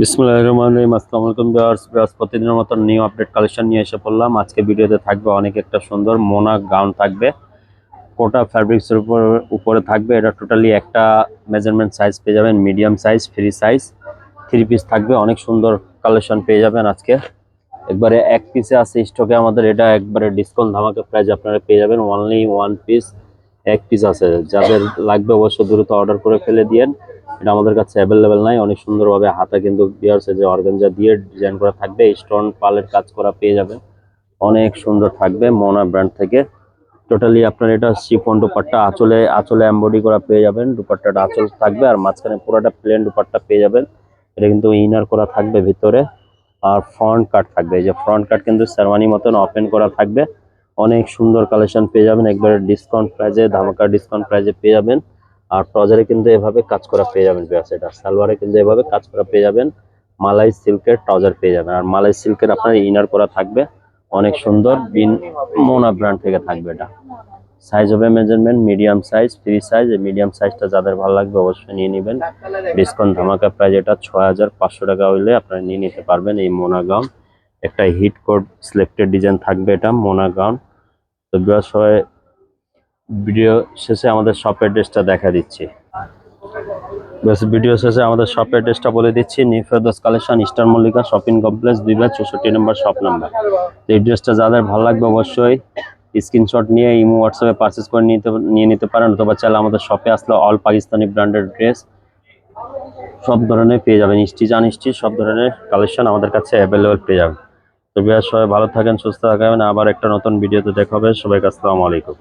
বিসমিল্লাহির রহমানির রহিম। আসসালামু আলাইকুম ভিউয়ার্স। প্রতিদিনের মতো নিউ আপডেট কালেকশন নিয়ে এসে পড়লাম। আজকে ভিডিওতে থাকবে অনেক একটা সুন্দর মোনা গাউন থাকবে, কোটা ফ্যাব্রিক্সের উপরে থাকবে। এটা টোটালি একটা মেজারমেন্ট সাইজ পেয়ে যাবেন, medium size, free size, 3 piece থাকবে। অনেক সুন্দর কালেকশন পেয়ে যাবেন আজকে। একবারে এক পিসে আছে স্টকে আমাদের, এটা একবারে ডিসকাউন্ট ধামাকা প্রাইস আপনারা পেয়ে যাবেন। অনলি ওয়ান পিস, এক পিস আছে। যাদের লাগবে অবশ্যই দ্রুত অর্ডার করে ফেলে দিয়েন। এটা আমাদের কাছে অ্যাভেলেবেল নাই। অনেক সুন্দরভাবে হাতা কিন্তু বিয়ার্স যে অর্গানজা দিয়ে ডিজাইন করা থাকবে, স্টোন পালের কাজ করা পেয়ে যাবেন। অনেক সুন্দর থাকবে মোনা ব্র্যান্ড থেকে। টোটালি আপনার এটা শিফন দুপাট্টা, আঁচলে এমবডি করা পেয়ে যাবেন। দুপাট্টাটা আঁচল থাকবে আর মাঝখানে পুরোটা প্লেন দুপাট্টা পেয়ে যাবেন। এটা কিন্তু ইনার করা থাকবে ভিতরে, আর ফ্রন্ট কাট থাকবে। এই যে ফ্রন্ট কাট কিন্তু শেরওয়ানি মতন ওপেন করা থাকবে। অনেক সুন্দর কালেকশন পেয়ে যাবেন, একবারে ডিসকাউন্ট প্রাইজে, ধামাকা ডিসকাউন্ট প্রাইজে পেয়ে যাবেন। আর ট্রাউজারে কিন্তু এভাবে কাজ করা পেয়ে যাবেন। এটা সালোয়ারে কিন্তু এভাবে কাজ করা পেয়ে যাবেন। মালাই সিল্কের ট্রাউজার পেয়ে যাবেন, আর মালাই সিল্কের আপনার ইনার করা থাকবে। অনেক সুন্দর মোনা ব্র্যান্ড থেকে থাকবে এটা। সাইজ হবে measurement medium size, free size. এই মিডিয়াম সাইজটা যাদের ভালো লাগবে অবশ্যই নিয়ে নেবেন। ডিসকাউন্ট ধামাকা প্রাইস, এটা 6500 টাকা হইলে আপনারা নিয়ে নিতে পারবেন এই মোনা গাউন। একটা হিট কোড সিলেক্টেড ডিজাইন থাকবে এটা মোনা গাউন। তো সবাই ভিডিও শেষে আমাদের শপ অ্যাড্রেসটা দেখা দিচ্ছি। ভিডিও শেষে আমাদের শপ অ্যাড্রেসটা বলে দিচ্ছি। New Ferdous collection, Easter Mallika shopping complex, 2/64 নম্বর শপ নাম্বার। তো এই ড্রেসটা যাদের ভালো লাগবে অবশ্যই স্ক্রিনশট নিয়ে ইমো হোয়াটসঅ্যাপে পারচেস করে নিয়ে নিতে পারেন, অথবা চাইলে আমাদের শপে আসলে অল পাকিস্তানি ব্র্যান্ডেড ড্রেস সব ধরনের পেয়ে যাবেন। স্টিচ আনস্টিচ সব ধরনের কালেকশন আমাদের কাছে অ্যাভেলেবেল পেয়ে যাবেন। তো সবাই ভালো থাকেন, সুস্থ থাকবেন। আবার একটা নতুন ভিডিওতে দেখা হবে। সবাইকে আসসালামু আলাইকুম।